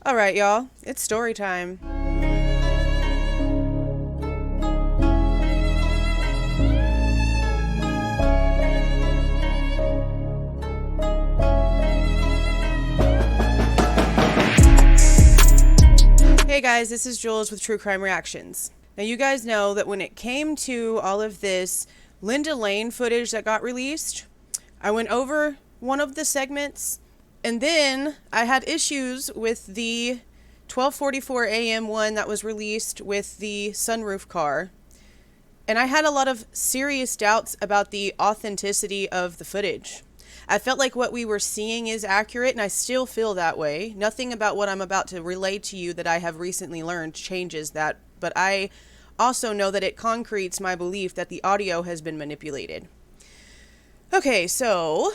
All right, y'all, it's story time. Hey guys, this is Jules with True Crime Reactions. Now you guys know that when it came to all of this Linda Lane footage that got released, I went over one of the segments, and then I had issues with the 12:44 a.m. one that was released with the sunroof car. And I had a lot of serious doubts about the authenticity of the footage. I felt like what we were seeing is accurate, and I still feel that way. Nothing about what I'm about to relay to you that I have recently learned changes that, but I also know that it concretes my belief that the audio has been manipulated. Okay, so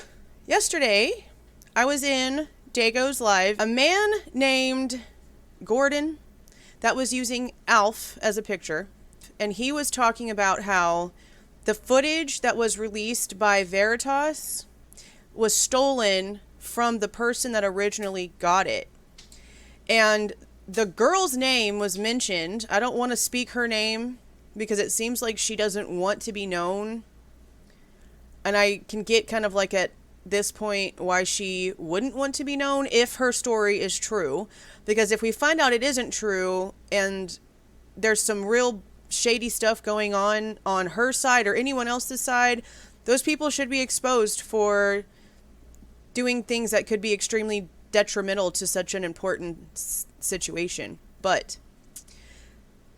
yesterday I was in Dago's Live. A man named Gordon that was using Alf as a picture, and he was talking about how the footage that was released by Veritas was stolen from the person that originally got it. And the girl's name was mentioned. I don't want to speak her name because it seems like she doesn't want to be known. And I can get kind of like at this point why she wouldn't want to be known if her story is true. Because if we find out it isn't true and there's some real shady stuff going on her side or anyone else's side, those people should be exposed for doing things that could be extremely detrimental to such an important situation. But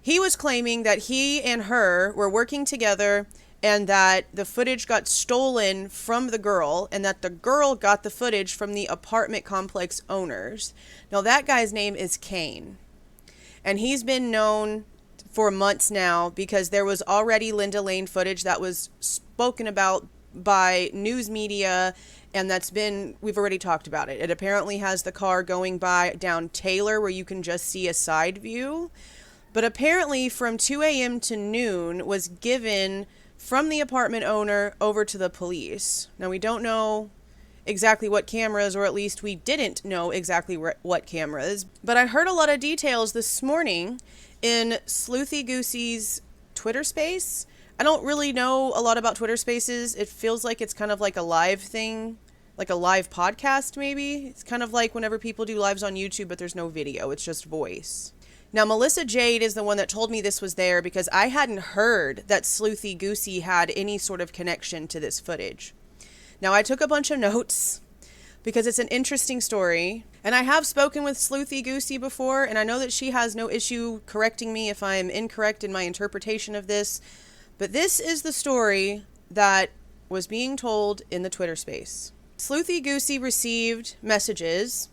he was claiming that he and her were working together and that the footage got stolen from the girl and that the girl got the footage from the apartment complex owners. Now that guy's name is Kane, and he's been known for months now because there was already Linda Lane footage that was spoken about by news media, and we've already talked about it. It apparently has the car going by down Taylor where you can just see a side view. But apparently from 2 a.m. to noon was given from the apartment owner over to the police. Now we don't know exactly what cameras, or at least we didn't know exactly what cameras. But I heard a lot of details this morning in Sleuthy Goosey's Twitter space. I don't really know a lot about Twitter Spaces. It feels like it's kind of like a live thing, like a live podcast maybe. It's kind of like whenever people do lives on YouTube, but there's no video. It's just voice. Now, Melissa Jade is the one that told me this was there because I hadn't heard that Sleuthy Goosey had any sort of connection to this footage. Now, I took a bunch of notes because it's an interesting story, and I have spoken with Sleuthy Goosey before, and I know that she has no issue correcting me if I am incorrect in my interpretation of this. But this is the story that was being told in the Twitter space. Sleuthy Goosey received messages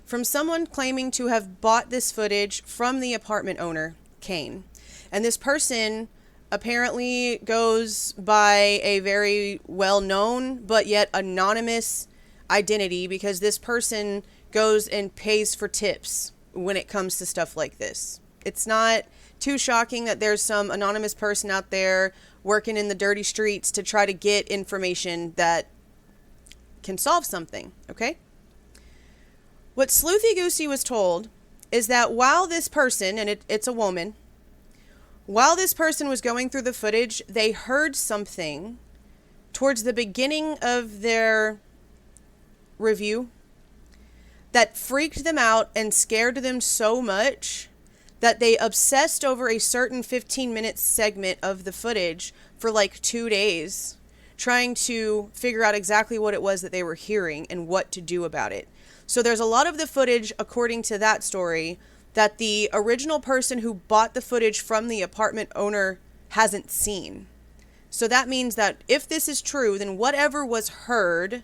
from someone claiming to have bought this footage from the apartment owner, Kane. And this person apparently goes by a very well-known but yet anonymous identity because this person goes and pays for tips when it comes to stuff like this. It's not too shocking that there's some anonymous person out there working in the dirty streets to try to get information that can solve something, okay? What Sleuthy Goosey was told is that while this person, and it's a woman, while this person was going through the footage, they heard something towards the beginning of their review that freaked them out and scared them so much that they obsessed over a certain 15-minute segment of the footage for like 2 days, trying to figure out exactly what it was that they were hearing and what to do about it. So there's a lot of the footage, according to that story, that the original person who bought the footage from the apartment owner hasn't seen. So that means that if this is true, then whatever was heard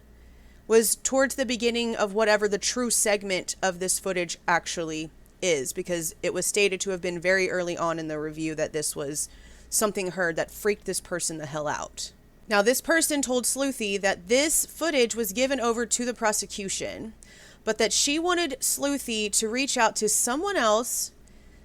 was towards the beginning of whatever the true segment of this footage actually is, because it was stated to have been very early on in the review that this was something heard that freaked this person the hell out. Now, this person told Sleuthy that this footage was given over to the prosecution, but that she wanted Sleuthy to reach out to someone else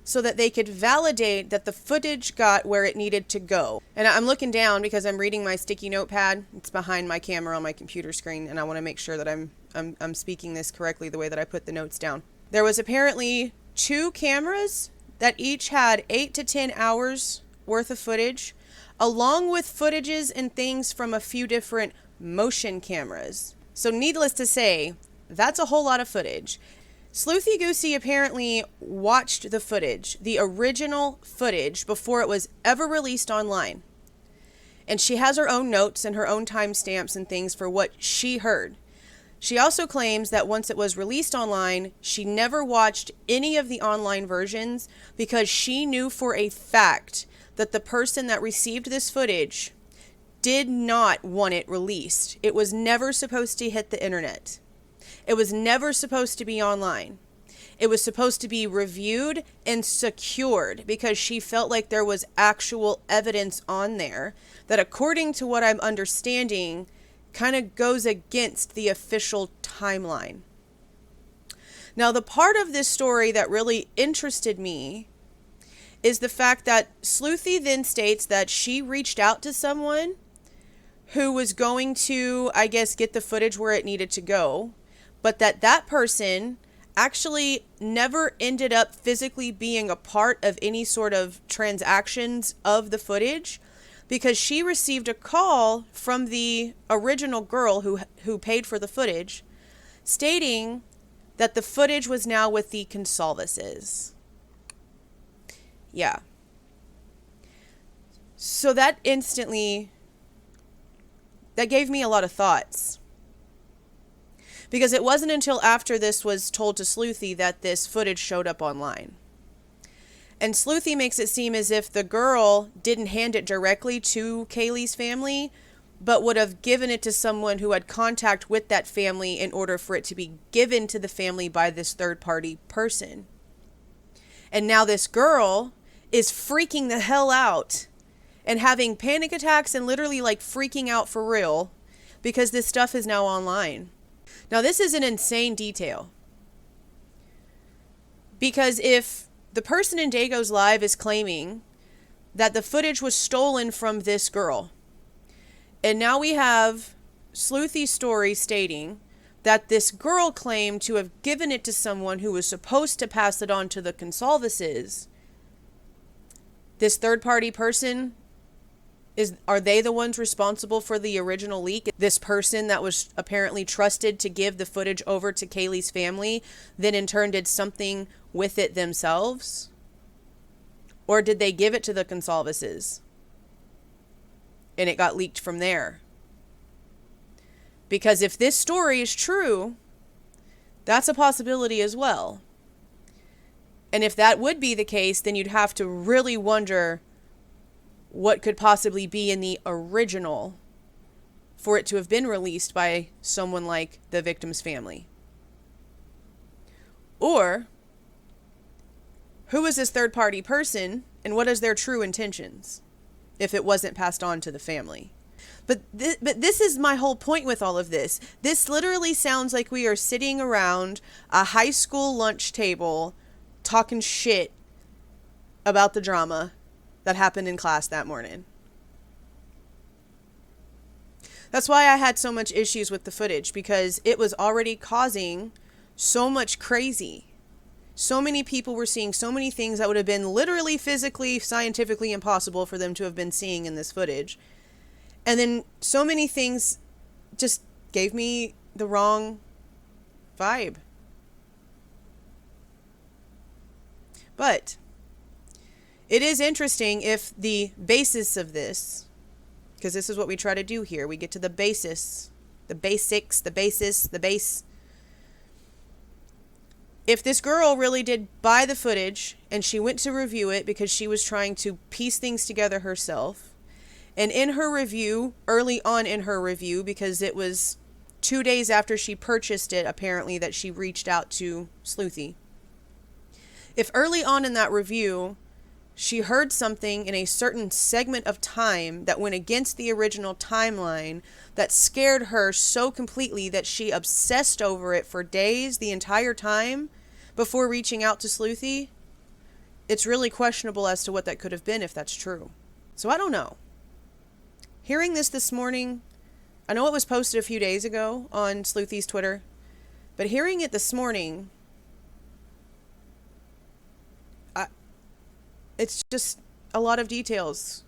so that they could validate that the footage got where it needed to go. And I'm looking down because I'm reading my sticky notepad. It's behind my camera on my computer screen, and I want to make sure that I'm speaking this correctly the way that I put the notes down. There was apparently 2 cameras that each had 8 to 10 hours worth of footage, along with footages and things from a few different motion cameras. So needless to say, that's a whole lot of footage. Sleuthy Goosey apparently watched the footage, the original footage, before it was ever released online. And she has her own notes and her own timestamps and things for what she heard. She also claims that once it was released online, she never watched any of the online versions because she knew for a fact that the person that received this footage did not want it released. It was never supposed to hit the internet. It was never supposed to be online. It was supposed to be reviewed and secured because she felt like there was actual evidence on there that, according to what I'm understanding, kind of goes against the official timeline. Now, the part of this story that really interested me is the fact that Sleuthy then states that she reached out to someone who was going to, I guess, get the footage where it needed to go, but that person actually never ended up physically being a part of any sort of transactions of the footage because she received a call from the original girl who paid for the footage stating that the footage was now with the Consalvases. Yeah. So that gave me a lot of thoughts. Because it wasn't until after this was told to Sleuthy that this footage showed up online. And Sleuthy makes it seem as if the girl didn't hand it directly to Kaylee's family, but would have given it to someone who had contact with that family in order for it to be given to the family by this third-party person. And now this girl is freaking the hell out and having panic attacks and literally like freaking out for real because this stuff is now online. Now, this is an insane detail. Because if the person in Dago's Live is claiming that the footage was stolen from this girl, and now we have Sleuthy's story stating that this girl claimed to have given it to someone who was supposed to pass it on to the Consalvases, this third-party person, are they the ones responsible for the original leak? This person that was apparently trusted to give the footage over to Kaylee's family, then in turn did something with it themselves? Or did they give it to the Consalvases and it got leaked from there? Because if this story is true, that's a possibility as well. And if that would be the case, then you'd have to really wonder what could possibly be in the original for it to have been released by someone like the victim's family. Or, who is this third-party person and what is their true intentions if it wasn't passed on to the family? But this is my whole point with all of this. This literally sounds like we are sitting around a high school lunch table talking shit about the drama that happened in class that morning. That's why I had so much issues with the footage, because it was already causing so much crazy. So many people were seeing so many things that would have been literally, physically, scientifically impossible for them to have been seeing in this footage. And then so many things just gave me the wrong vibe. But it is interesting if the basis of this, because this is what we try to do here, we get to the basis, the basics, the basis, the base. If this girl really did buy the footage and she went to review it because she was trying to piece things together herself, and in her review, early on in her review, because it was 2 days after she purchased it, apparently, that she reached out to Sleuthy. If early on in that review, she heard something in a certain segment of time that went against the original timeline that scared her so completely that she obsessed over it for days, the entire time, before reaching out to Sleuthy, it's really questionable as to what that could have been if that's true. So I don't know. Hearing this morning, I know it was posted a few days ago on Sleuthy's Twitter, but hearing it this morning, it's just a lot of details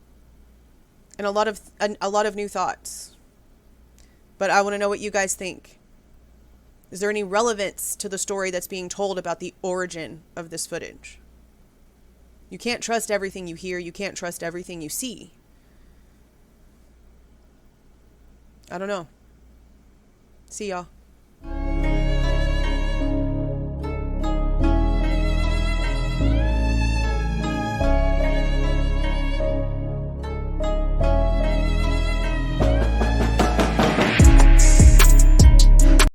and a lot of new thoughts. But I want to know what you guys think. Is there any relevance to the story that's being told about the origin of this footage? You can't trust everything you hear. You can't trust everything you see. I don't know. See y'all.